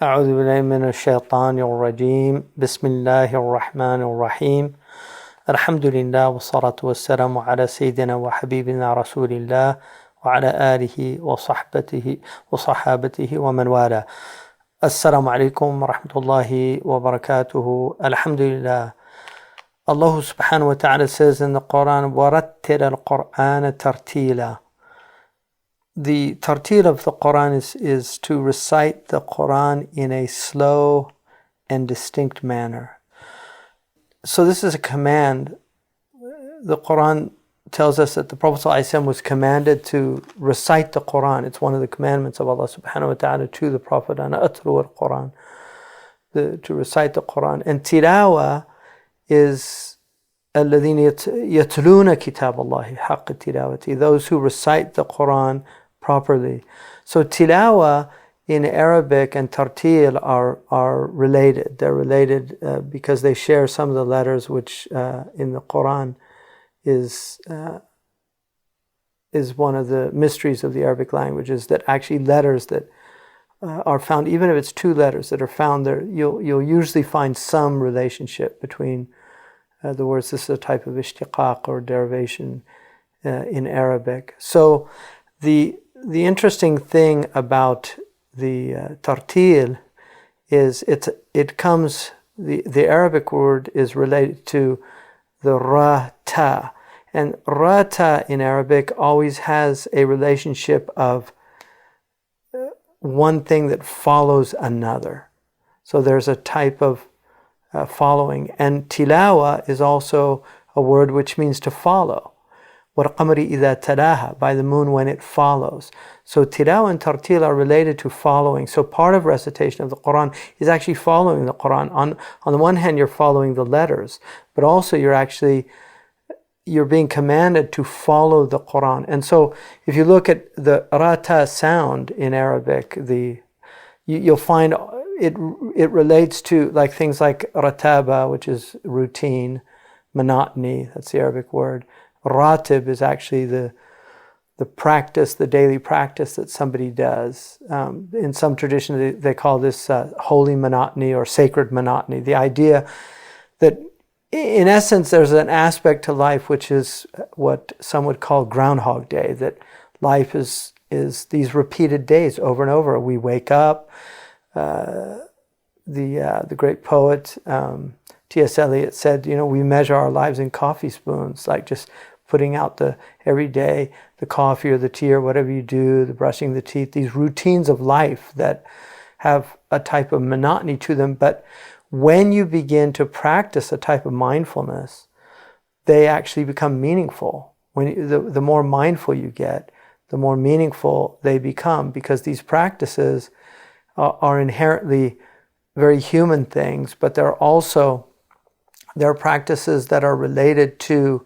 أعوذ بالله من الشيطان الرجيم بسم الله الرحمن الرحيم الحمد لله والصلاة والسلام على سيدنا وحبيبنا رسول الله وعلى آله وصحابته ومن والاه. السلام عليكم ورحمة الله وبركاته. Alhamdulillah. Allah subhanahu wa ta'ala says in the Qur'an, وَرَتِّلَ الْقُرْآنَ تَرْتِيلًا. The tartil of the Qur'an is to recite the Qur'an in a slow and distinct manner. So this is a command. The Qur'an tells us that the Prophet ﷺ was commanded to recite the Qur'an. It's one of the commandments of Allah subhanahu wa ta'ala to the Prophet, أَنَا أَتْلُوَ الْقُرْآنَ, to recite the Qur'an. And tilawa is الَّذِينَ يَتْلُونَ كِتَابَ اللَّهِ حَقَّ تِلَاوَتِهِ, those who recite the Qur'an properly. So tilawa in Arabic and tartil are related. They're related because they share some of the letters which in the Qur'an is one of the mysteries of the Arabic language, is that actually letters that are found, even if it's two letters that are found there, you'll usually find some relationship between the words. This is a type of ishtiqaq or derivation in Arabic. So the interesting thing about the tartil is the Arabic word is related to the ra-ta. And ra-ta in Arabic always has a relationship of one thing that follows another. So there's a type of following. And tilawa is also a word which means to follow. وَالْقَمَرِ إِذَا تَلَاهَا, by the moon when it follows. So tilawa and tartil are related to following. So part of recitation of the Qur'an is actually following the Qur'an. On the one hand, you're following the letters, but also you're being commanded to follow the Qur'an. And so if you look at the rata sound in Arabic, you'll find it relates to like things like rataba, which is routine, monotony, that's the Arabic word. Ratib is actually the practice, the daily practice that somebody does. In some traditions, they call this holy monotony or sacred monotony. The idea that, in essence, there's an aspect to life which is what some would call Groundhog Day, that life is these repeated days over and over. We wake up. The great poet T.S. Eliot said, we measure our lives in coffee spoons, like just putting out every day, the coffee or the tea or whatever you do, the brushing the teeth, these routines of life that have a type of monotony to them. But when you begin to practice a type of mindfulness, they actually become meaningful. The more mindful you get, the more meaningful they become, because these practices are inherently very human things, but they're practices that are related to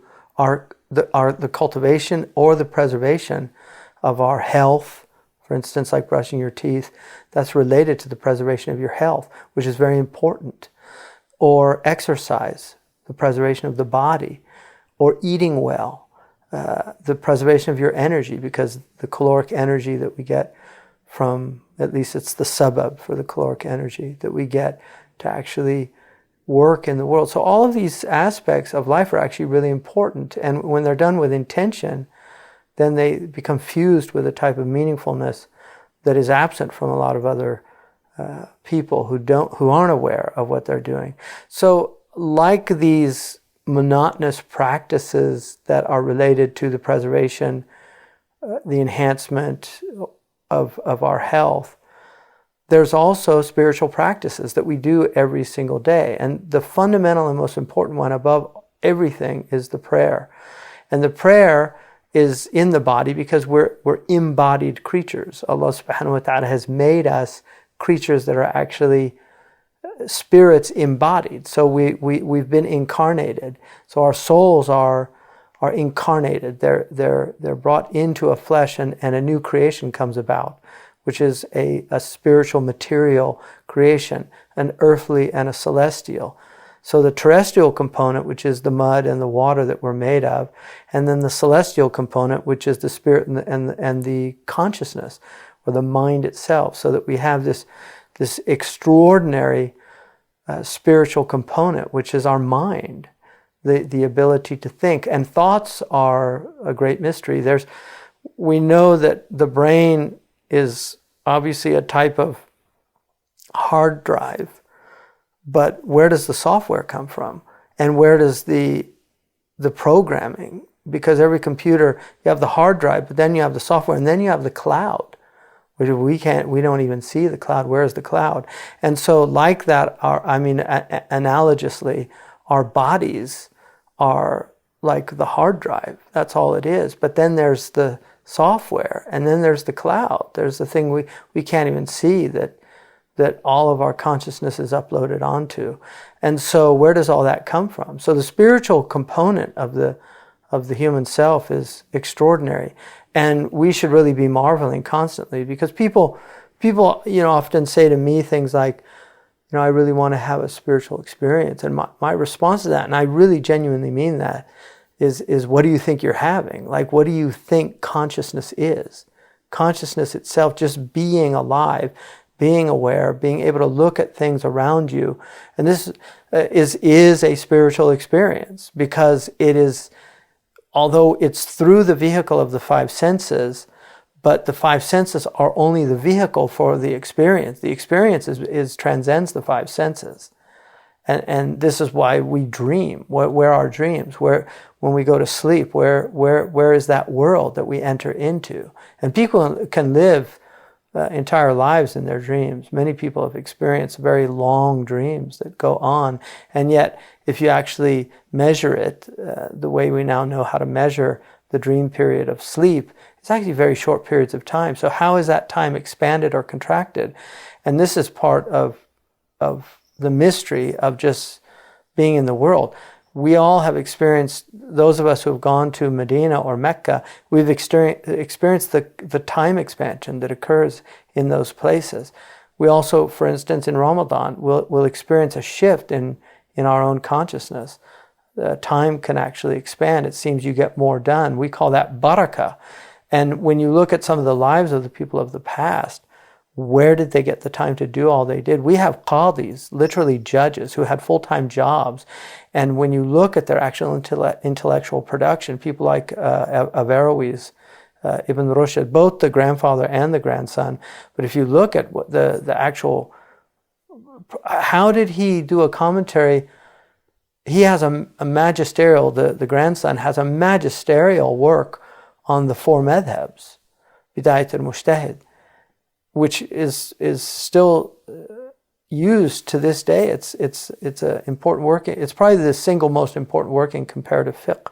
the cultivation or the preservation of our health. For instance, like brushing your teeth, that's related to the preservation of your health, which is very important. Or exercise, the preservation of the body. Or eating well, the preservation of your energy, because the caloric energy that we get from, at least it's the suburb for the caloric energy that we get to actually work in the world. So all of these aspects of life are actually really important. And when they're done with intention, then they become fused with a type of meaningfulness that is absent from a lot of other people who aren't aware of what they're doing. So like these monotonous practices that are related to the preservation, the enhancement of our health, there's also spiritual practices that we do every single day. And the fundamental and most important one above everything is the prayer. And the prayer is in the body because we're embodied creatures. Allah subhanahu wa ta'ala has made us creatures that are actually spirits embodied. So we've been incarnated. So our souls are incarnated. They're brought into a flesh, and a new creation comes about, which is a spiritual material creation, an earthly and a celestial. So the terrestrial component, which is the mud and the water that we're made of, and then the celestial component, which is the spirit and the consciousness, or the mind itself, so that we have this this extraordinary spiritual component, which is our mind, the ability to think. And thoughts are a great mystery. We know that the brain is obviously a type of hard drive, but where does the software come from? And where does the programming? Because every computer, you have the hard drive, but then you have the software, and then you have the cloud, which we don't even see the cloud. Where is the cloud? And so like that, analogously, our bodies are like the hard drive. That's all it is. But then there's the software, and then there's the cloud. There's the thing we can't even see that all of our consciousness is uploaded onto. And so where does all that come from? So the spiritual component of the human self is extraordinary. And we should really be marveling constantly, because people often say to me things like, I really want to have a spiritual experience. And my response to that, and I really genuinely mean that, is what do you think you're having? Like, what do you think consciousness is? Consciousness itself, just being alive, being aware, being able to look at things around you. And this is a spiritual experience, because it is, although it's through the vehicle of the five senses, but the five senses are only the vehicle for the experience. The experience transcends the five senses. And this is why we dream. Where are dreams? When we go to sleep, where is that world that we enter into? And people can live entire lives in their dreams. Many people have experienced very long dreams that go on. And yet, if you actually measure it, the way we now know how to measure the dream period of sleep, it's actually very short periods of time. So how is that time expanded or contracted? And this is part of the mystery of just being in the world. We all have experienced, those of us who have gone to Medina or Mecca, we've experienced the time expansion that occurs in those places. We also, for instance, in Ramadan, will experience a shift in our own consciousness. Time can actually expand. It seems you get more done. We call that barakah. And when you look at some of the lives of the people of the past, where did they get the time to do all they did? We have qadis, literally judges, who had full-time jobs. And when you look at their actual intellectual production, people like Averroes, Ibn Rushd, both the grandfather and the grandson. But if you look at what the actual, how did he do a commentary? He has a magisterial, the grandson has a magisterial work on the four madhabs, Bidayat al-Mujtahid, which is still used to this day. It's an important work. It's probably the single most important work in comparative fiqh.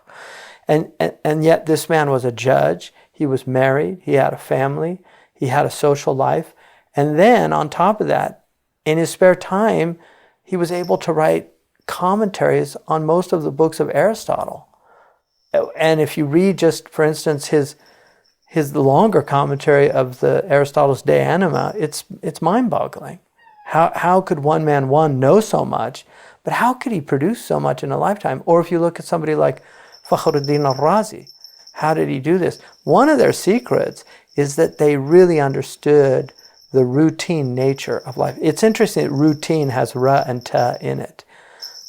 And yet this man was a judge. He was married. He had a family. He had a social life. And then on top of that, in his spare time, he was able to write commentaries on most of the books of Aristotle. And if you read just, for instance, his longer commentary of the Aristotle's De Anima, it's mind-boggling. How could one man, know so much, but how could he produce so much in a lifetime? Or if you look at somebody like Fakhruddin al-Razi, how did he do this? One of their secrets is that they really understood the routine nature of life. It's interesting that routine has ra and ta in it.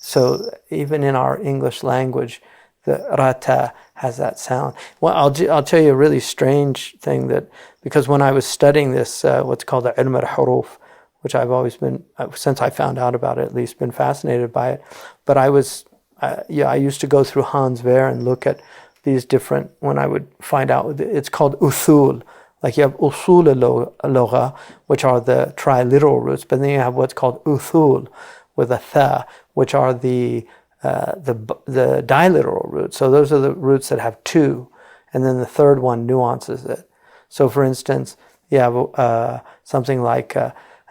So even in our English language, the rata has that sound. Well, I'll tell you a really strange thing, that because when I was studying this, what's called the ilm al-huruf, which I've always been, since I found out about it at least, been fascinated by it. But I used to go through Hans Wehr and look at these different, when I would find out, it's called usul. Like you have usul al-lugha, which are the triliteral roots, but then you have what's called uthul with a tha, which are the diliteral roots. So those are the roots that have two, and then the third one nuances it. So for instance, you have something like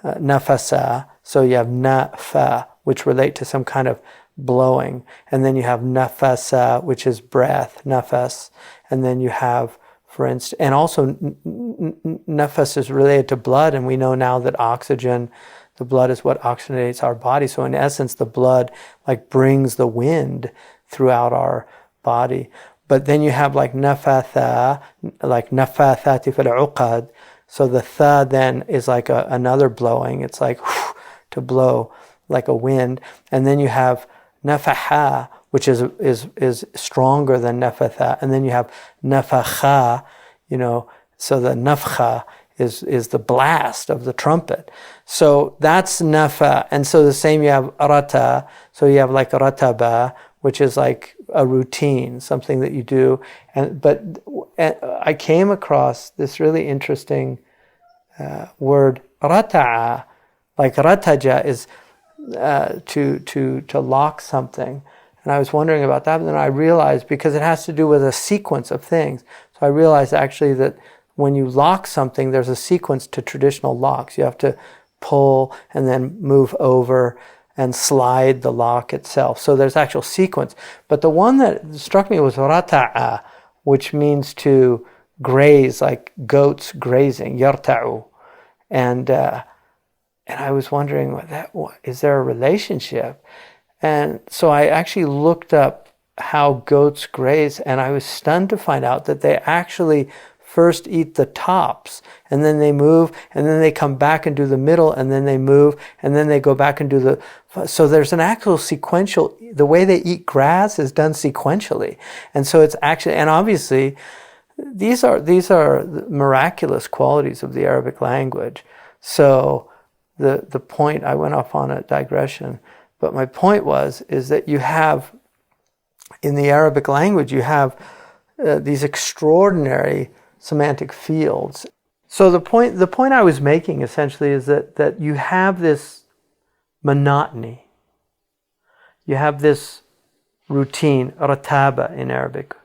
nafasa, so you have nafa, which relate to some kind of blowing, and then you have nafasa, which is breath, nafas, and then you have, for instance, and also nafas is related to blood, and we know now that oxygen, the blood is what oxygenates our body. So in essence, the blood like brings the wind throughout our body. But then you have like nafathati fil uqad. So the tha then is like another blowing. It's like to blow like a wind. And then you have nafaha, which is stronger than nafatha. And then you have nafakha, so the nafkha is the blast of the trumpet. So that's nafa. And so the same, you have rata. So you have like rataba, which is like a routine, something that you do. But I came across this really interesting word, rata'a. Like rataja is to lock something. And I was wondering about that, and then I realized, because it has to do with a sequence of things. So I realized actually that when you lock something, there's a sequence to traditional locks. You have to pull and then move over and slide the lock itself. So there's actual sequence. But the one that struck me was rata'a, which means to graze, like goats grazing, yarta'u. And I was wondering, is there a relationship? And so I actually looked up how goats graze, and I was stunned to find out that they actually first eat the tops, and then they move, and then they come back and do the middle, and then they move, and then they go back and do so there's an actual sequential, the way they eat grass is done sequentially. And so it's actually, and obviously, these are miraculous qualities of the Arabic language. So the point, I went off on a digression, but my point is that you have, in the Arabic language, you have these extraordinary semantic fields. So the point I was making essentially is that you have this monotony. You have this routine, rataba in Arabic.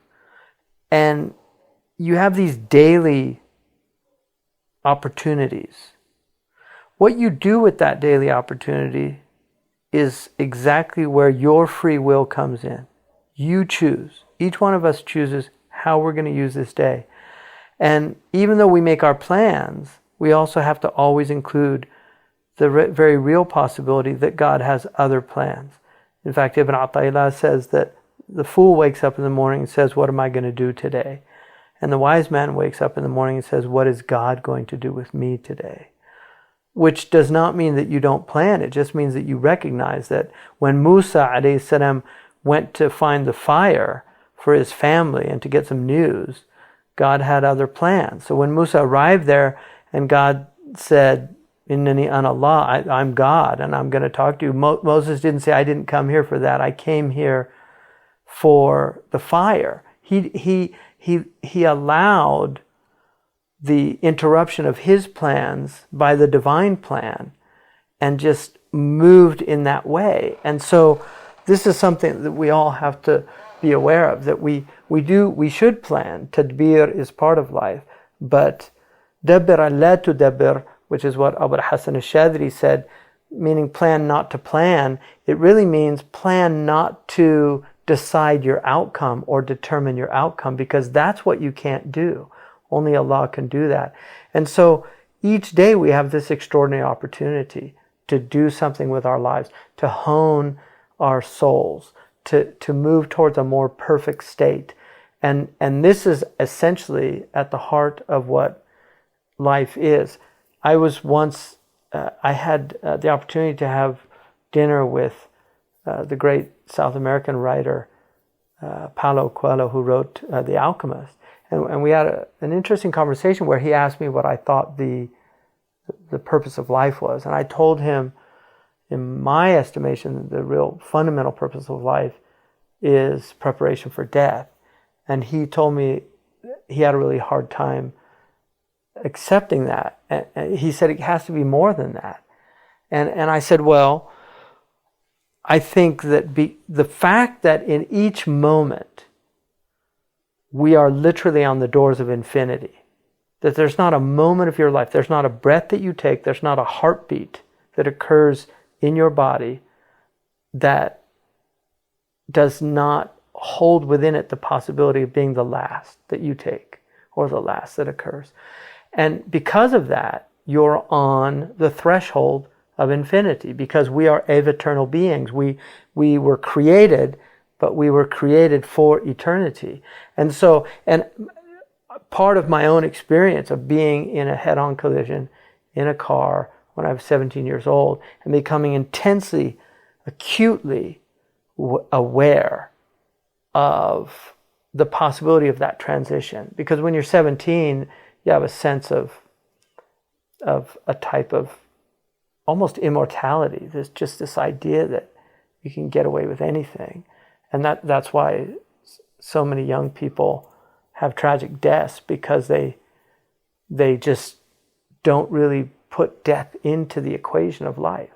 And you have these daily opportunities. What you do with that daily opportunity is exactly where your free will comes in. You choose. Each one of us chooses how we're going to use this day. And even though we make our plans, we also have to always include the very real possibility that God has other plans. In fact, Ibn Ata'illah says that the fool wakes up in the morning and says, what am I going to do today? And the wise man wakes up in the morning and says, what is God going to do with me today? Which does not mean that you don't plan. It just means that you recognize that when Musa alayhi salam went to find the fire for his family and to get some news, God had other plans. So when Musa arrived there and God said, Innani ana Allah, I'm God and I'm going to talk to you. Moses didn't say, I didn't come here for that. I came here for the fire. He allowed the interruption of his plans by the divine plan and just moved in that way. And so this is something that we all have to be aware of, that we should plan. Tadbir is part of life, but dabbir la tudabbir, which is what Abu Hassan al-Shadri said, meaning plan not to plan. It really means plan not to decide your outcome or determine your outcome, because that's what you can't do. Only Allah can do that. And so each day we have this extraordinary opportunity to do something with our lives, to hone our souls, to move towards a more perfect state. And this is essentially at the heart of what life is. I was once, I had the opportunity to have dinner with the great South American writer, Paulo Coelho, who wrote The Alchemist. And we had an interesting conversation where he asked me what I thought the purpose of life was. And I told him, in my estimation, the real fundamental purpose of life is preparation for death. And he told me he had a really hard time accepting that. And he said it has to be more than that. And I said, well, I think that the fact that in each moment we are literally on the doors of infinity, that there's not a moment of your life, there's not a breath that you take, there's not a heartbeat that occurs in your body that does not hold within it the possibility of being the last that you take or the last that occurs. And because of that, you're on the threshold of infinity, because we are eternal beings. We were created, but we were created for eternity. And so, and part of my own experience of being in a head-on collision in a car when I was 17 years old and becoming intensely, acutely aware of the possibility of that transition. Because when you're 17, you have a sense of a type of almost immortality. There's just this idea that you can get away with anything. And that's why so many young people have tragic deaths, because they just don't really put death into the equation of life.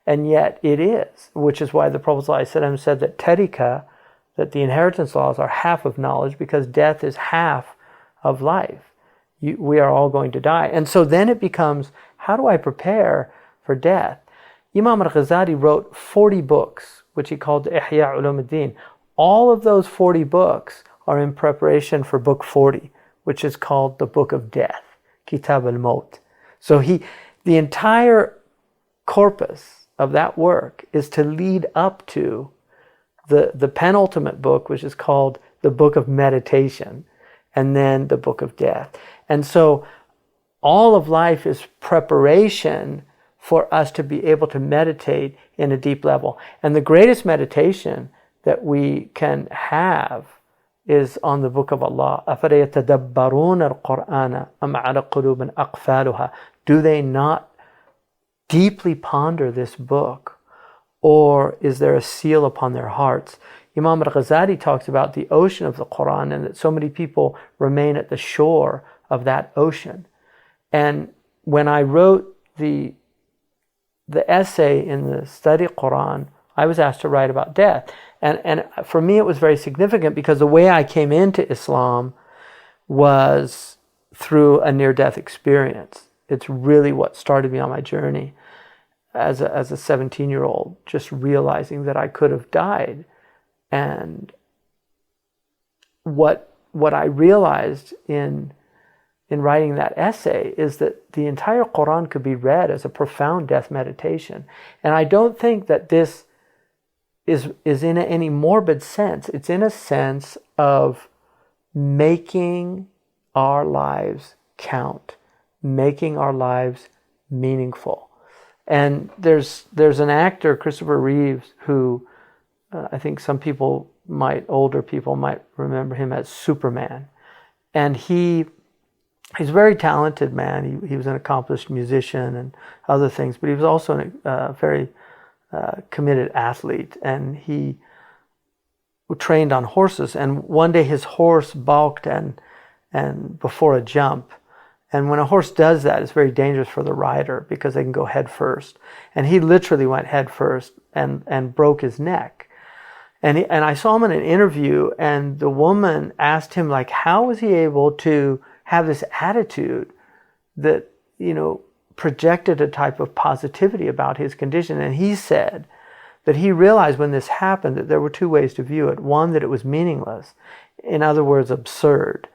And yet it is, which is why the Prophet ﷺ said that tariqah, that the inheritance laws are half of knowledge, because death is half of life. We are all going to die. And so then it becomes, how do I prepare for death? Imam al-Ghazali wrote 40 books, which he called Ihya Ulumuddin. All of those 40 books are in preparation for book 40, which is called the Book of Death, Kitab al-Maut. So the entire corpus of that work is to lead up to the penultimate book, which is called the Book of Meditation, and then the Book of Death. And so all of life is preparation for us to be able to meditate in a deep level. And the greatest meditation that we can have is on the Book of Allah. أَفَلَيَتَدَبَّرُونَ الْقُرْآنَ أَمْ عَلَى قُلُوبٍ أَقْفَالُهَا. Do they not deeply ponder this book, or is there a seal upon their hearts? Imam al-Ghazali talks about the ocean of the Qur'an, and that so many people remain at the shore of that ocean. And when I wrote the essay in the study Qur'an, I was asked to write about death. And for me it was very significant, because the way I came into Islam was through a near-death experience. It's really what started me on my journey as a 17-year-old, just realizing that I could have died. And what I realized in writing that essay is that the entire Qur'an could be read as a profound death meditation. And I don't think that this is in any morbid sense. It's in a sense of making our lives count, making our lives meaningful. And there's an actor, Christopher Reeves, who I think some people older people might remember him as Superman. And he's a very talented man. He was an accomplished musician and other things, but he was also a very committed athlete, and he trained on horses. And one day his horse balked and before a jump. And when a horse does that, it's very dangerous for the rider, because they can go head first. And he literally went head first and broke his neck. And I saw him in an interview, and the woman asked him, like, how was he able to have this attitude that, projected a type of positivity about his condition? And he said that he realized when this happened that there were two ways to view it. One, that it was meaningless, in other words, absurd.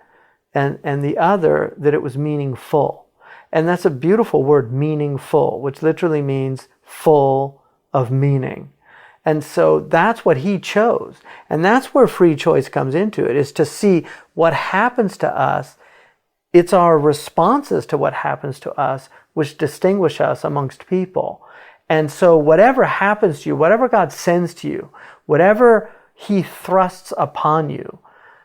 And the other, that it was meaningful. And that's a beautiful word, meaningful, which literally means full of meaning. And so that's what he chose. And that's where free choice comes into it, is to see what happens to us. It's our responses to what happens to us which distinguish us amongst people. And so whatever happens to you, whatever God sends to you, whatever He thrusts upon you,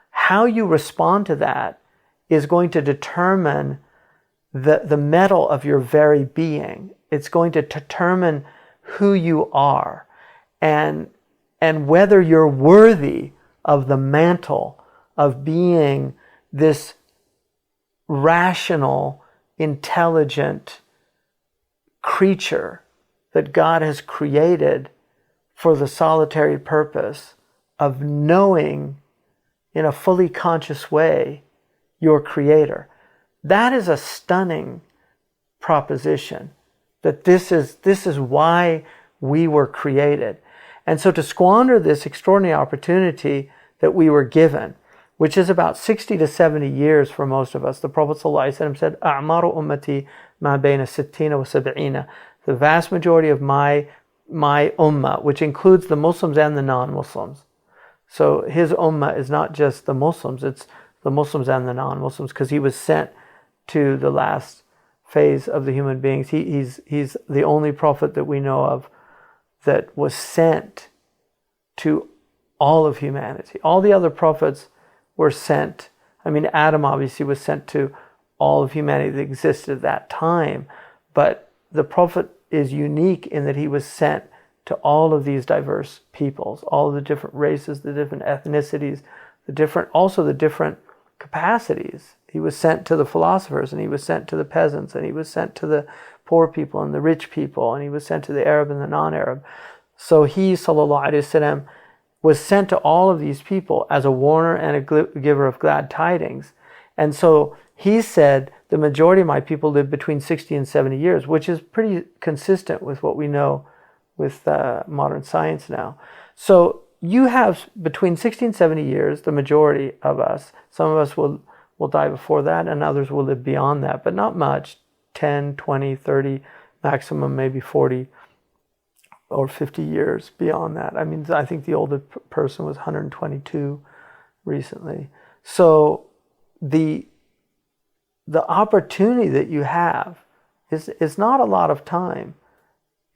how you respond to that is going to determine the metal of your very being. It's going to determine who you are, and whether you're worthy of the mantle of being this rational, intelligent creature that God has created for the solitary purpose of knowing in a fully conscious way your Creator. That is a stunning proposition, that this is why we were created. And so to squander this extraordinary opportunity that we were given, which is about 60 to 70 years for most of us. The Prophet ﷺ said, أَعْمَارُ أُمَّتِي مَا بَيْنَ السِّتِّينَ وَسَبْعِينَ. The vast majority of my ummah, which includes the Muslims and the non-Muslims. So his ummah is not just the Muslims, it's the Muslims and the non-Muslims, because he was sent to the last phase of the human beings. He's the only prophet that we know of that was sent to all of humanity. All the other prophets were sent. I mean, Adam obviously was sent to all of humanity that existed at that time, but the prophet is unique in that he was sent to all of these diverse peoples, all of the different races, the different ethnicities, also the different capacities. He was sent to the philosophers, and he was sent to the peasants, and he was sent to the poor people and the rich people, and he was sent to the Arab and the non-Arab. So he, sallallahu alaihi wasallam, was sent to all of these people as a warner and a giver of glad tidings. And so he said, the majority of my people live between 60 and 70 years, which is pretty consistent with what we know with modern science now. So you have between 60 and 70 years, the majority of us. Some of us will die before that, and others will live beyond that, but not much, 10, 20, 30, maximum maybe 40 or 50 years beyond that. I mean, I think the oldest person was 122 recently. So the opportunity that you have is not a lot of time.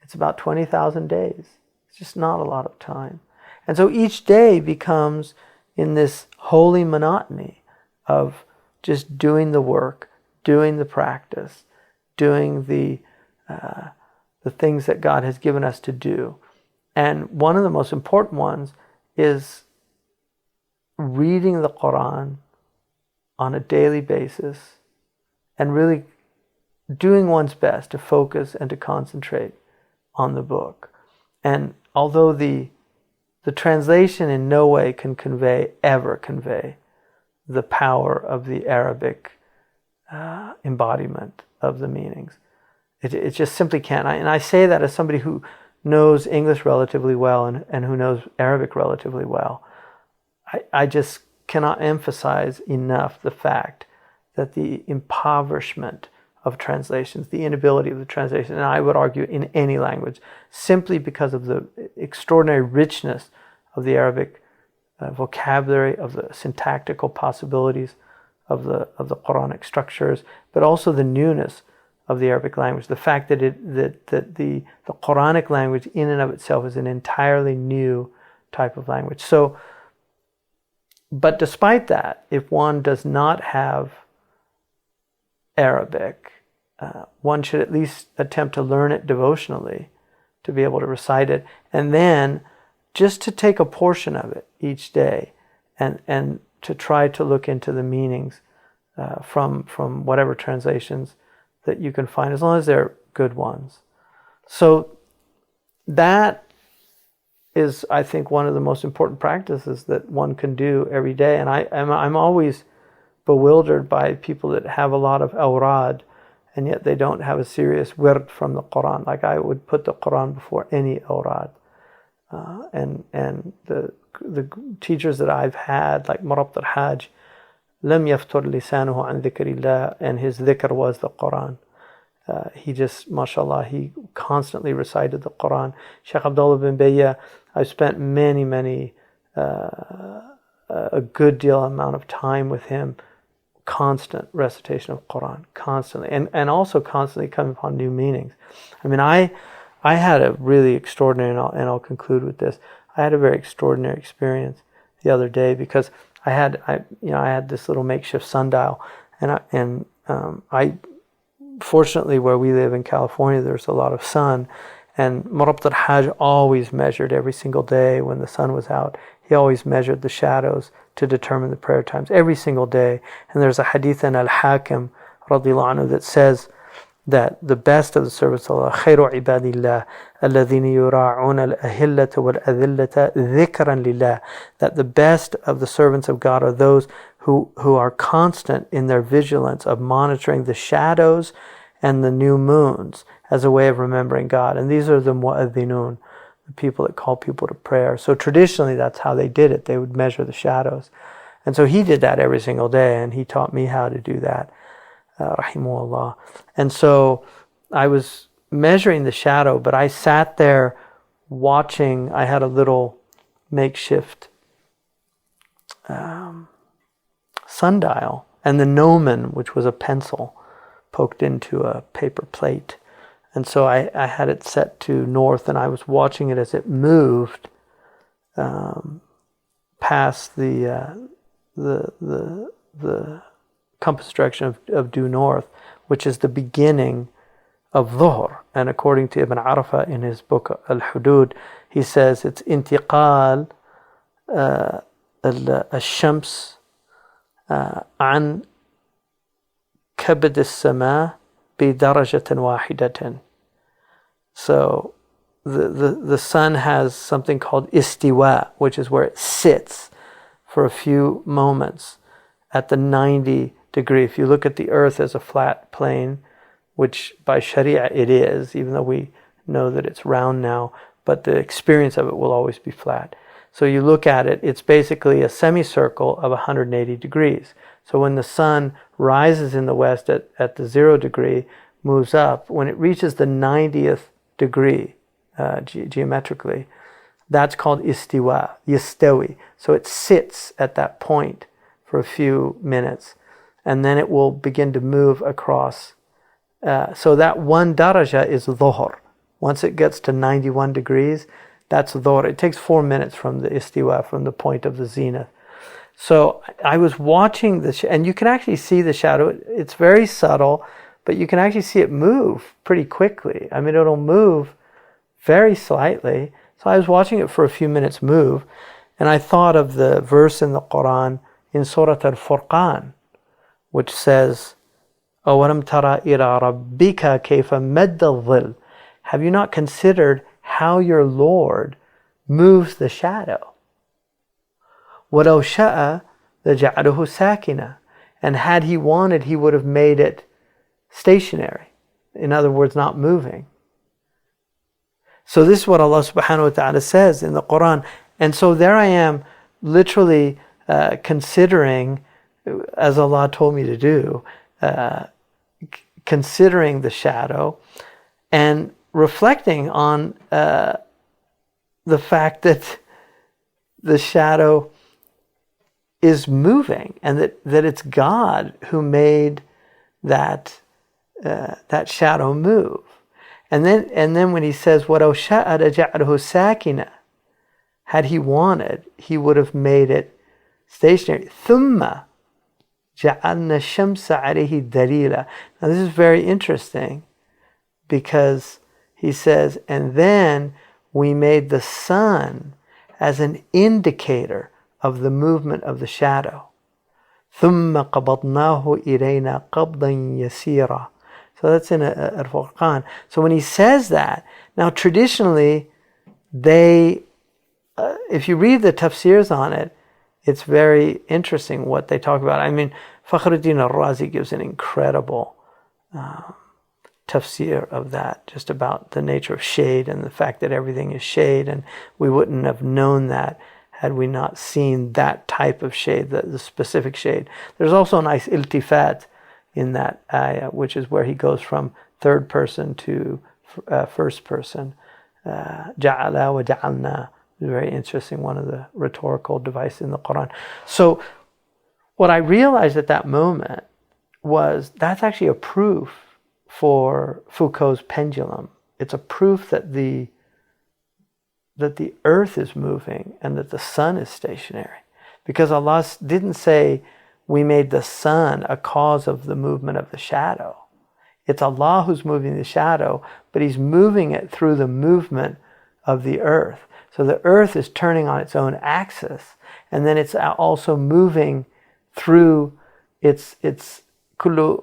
It's about 20,000 days. It's just not a lot of time. And so each day becomes in this holy monotony of just doing the work, doing the practice, doing the things that God has given us to do. And one of the most important ones is reading the Qur'an on a daily basis and really doing one's best to focus and to concentrate on the book. And although the translation in no way can ever convey the power of the Arabic embodiment of the meanings. It just simply can't. And I say that as somebody who knows English relatively well and who knows Arabic relatively well. I just cannot emphasize enough the fact that the impoverishment of translations, the inability of the translation, and I would argue in any language, simply because of the extraordinary richness of the Arabic vocabulary, of the syntactical possibilities of the Quranic structures, but also the newness of the Arabic language. The fact that the Quranic language in and of itself is an entirely new type of language. So, but despite that, if one does not have Arabic, one should at least attempt to learn it devotionally, to be able to recite it, and then just to take a portion of it each day and to try to look into the meanings from whatever translations that you can find, as long as they're good ones. So that is, I think, one of the most important practices that one can do every day. And I'm always bewildered by people that have a lot of awrad, and yet they don't have a serious wird from the Qur'an. Like, I would put the Qur'an before any awrad. And the teachers that I've had, like Murabt al-Hajj, لم يفتر لسانه عن ذكر الله, and his dhikr was the Qur'an. He just, mashallah, he constantly recited the Qur'an. Shaykh Abdullah bin Bayya, I've spent many a good deal amount of time with him, constant recitation of Qur'an, constantly, and also constantly coming upon new meanings. I mean, I had a really extraordinary, and I'll conclude with this. I had a very extraordinary experience the other day, because I had this little makeshift sundial, and I fortunately, where we live in California, there's a lot of sun, and Murabt al-Hajj always measured every single day when the sun was out. He always measured the shadows to determine the prayer times every single day. And there's a hadith in al-Hakim radiyallahu anhu that says that the best of the servants of Allah, خير عباد الله الذين يراعون الأهلة والأذلة ذكرا لله, that the best of the servants of God are those who are constant in their vigilance of monitoring the shadows and the new moons as a way of remembering God. And these are the mu'adhinun, the people that call people to prayer. So traditionally, that's how they did it. They would measure the shadows. And so he did that every single day, and he taught me how to do that, rahimahullah. And so I was measuring the shadow, but I sat there watching. I had a little makeshift sundial, and the gnomon, which was a pencil poked into a paper plate. And so I had it set to north, and I was watching it as it moved past the compass direction of due north, which is the beginning of Dhuhr. And according to Ibn Arafah in his book Al-Hudud, he says it's intiqal al-shams عن كبد السماء بدرجة واحدة. So the sun has something called istiwa, which is where it sits for a few moments at the 90 degree. If you look at the earth as a flat plane, which by Sharia it is, even though we know that it's round now, but the experience of it will always be flat. So you look at it, it's basically a semicircle of 180 degrees. So when the sun rises in the west at the 0 degree, moves up, when it reaches the 90th degree geometrically, that's called istiwa, yastawi. So it sits at that point for a few minutes, and then it will begin to move across. So that one daraja is dhuhr. Once it gets to 91 degrees, that's dhuhr. It takes 4 minutes from the istiwa, from the point of the zenith. So I was watching this, and you can actually see the shadow. It's very subtle, but you can actually see it move pretty quickly. I mean, it'll move very slightly. So I was watching it for a few minutes move, and I thought of the verse in the Qur'an in Surah al-Furqan, which says, أَوَلَمْ تَرَى إِلَىٰ رَبِّكَ كَيْفَ مَدَّ الظِّلِّ. Have you not considered how your Lord moves the shadow? وَلَوْ شَاءَ لَجَعَلَهُ سَاكِنًا. And had he wanted, he would have made it stationary. In other words, not moving. So this is what Allah subhanahu wa ta'ala says in the Qur'an. And so there I am, literally considering, as Allah told me to do, considering the shadow and reflecting on the fact that the shadow is moving, and that it's God who made that shadow move. And then when he says, وَلَوْ شَاءَ لَجَعَلَهُ سَاكِنًا, had he wanted, he would have made it stationary. ثُمَّ جَعَلْنَا الشَّمْسَ عَلَيْهِ دَلِيلًا. Now this is very interesting, because he says, and then we made the sun as an indicator of the movement of the shadow. ثُمَّ قَبَضْنَاهُ إِلَيْنَا قَبْضًا يَسِيرًا. So that's in Al-Furqan. So when he says that, now traditionally, if you read the tafsirs on it, it's very interesting what they talk about. I mean, Fakhruddin al-Razi gives an incredible tafsir of that, just about the nature of shade and the fact that everything is shade, and we wouldn't have known that had we not seen that type of shade, the specific shade. There's also a nice iltifat in that ayah, which is where he goes from third person to first person. Ja'ala wa ja'alna. Very interesting, one of the rhetorical devices in the Qur'an. So what I realized at that moment was that's actually a proof for Foucault's pendulum. It's a proof that the earth is moving and that the sun is stationary. Because Allah didn't say we made the sun a cause of the movement of the shadow. It's Allah who's moving the shadow, but He's moving it through the movement of the earth. So the earth is turning on its own axis, and then it's also moving through its kullun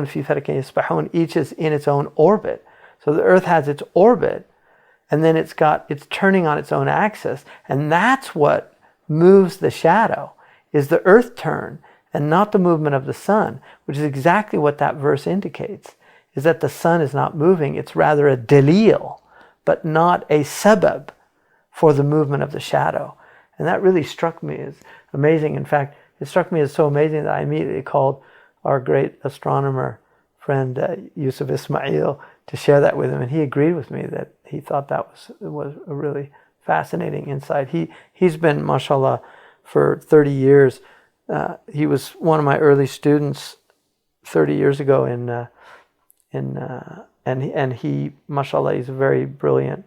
fi falakin yasbahun, each is in its own orbit. So the earth has its orbit, and then it's turning on its own axis, and that's what moves the shadow, is the earth turn and not the movement of the sun, which is exactly what that verse indicates, is that the sun is not moving. It's rather a dalil, but not a sabab for the movement of the shadow. And that really struck me as amazing. In fact, it struck me as so amazing that I immediately called our great astronomer friend Yusuf Ismail to share that with him, and he agreed with me that he thought that was a really fascinating insight. He's been, mashallah, for 30 years he was one of my early students 30 years ago and he, mashallah, he's a very brilliant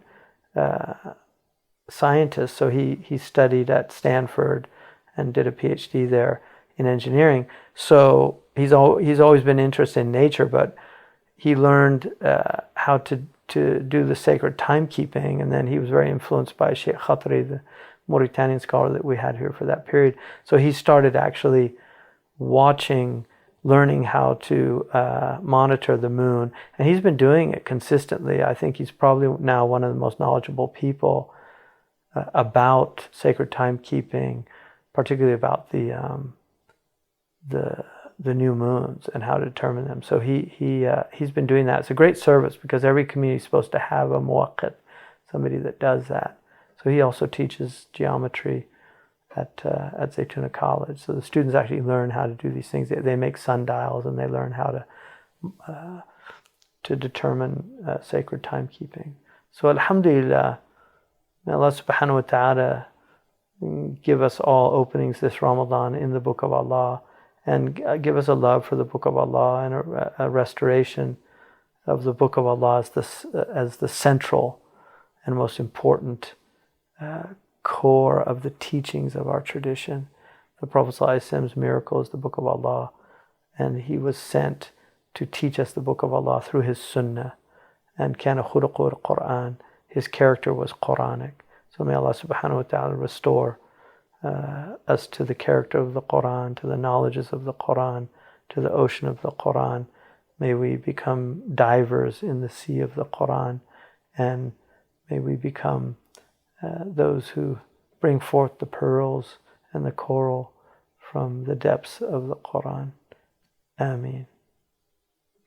scientist. So he studied at Stanford and did a PhD there in engineering. So he's always been interested in nature, but he learned how to do the sacred timekeeping, and then he was very influenced by Sheikh Khatri, the Mauritanian scholar that we had here for that period. So he started actually learning how to monitor the moon, and he's been doing it consistently. I think he's probably now one of the most knowledgeable people about sacred timekeeping, particularly about the new moons and how to determine them. So he's been doing that. It's a great service because every community is supposed to have a muwaqqit, somebody that does that. So he also teaches geometry at Zaytuna College. So the students actually learn how to do these things. They make sundials and they learn how to determine sacred timekeeping. So alhamdulillah, may Allah subhanahu wa ta'ala give us all openings this Ramadan in the Book of Allah, and give us a love for the Book of Allah and a restoration of the Book of Allah as the central and most important core of the teachings of our tradition. The Prophet ﷺ's miracle is the Book of Allah, and he was sent to teach us the Book of Allah through his sunnah. And kana khuluquhu al-Qur'an, his character was Quranic. So may Allah subhanahu wa ta'ala restore us to the character of the Qur'an, to the knowledges of the Qur'an, to the ocean of the Qur'an. May we become divers in the sea of the Qur'an, and may we become those who bring forth the pearls and the coral from the depths of the Qur'an. Ameen.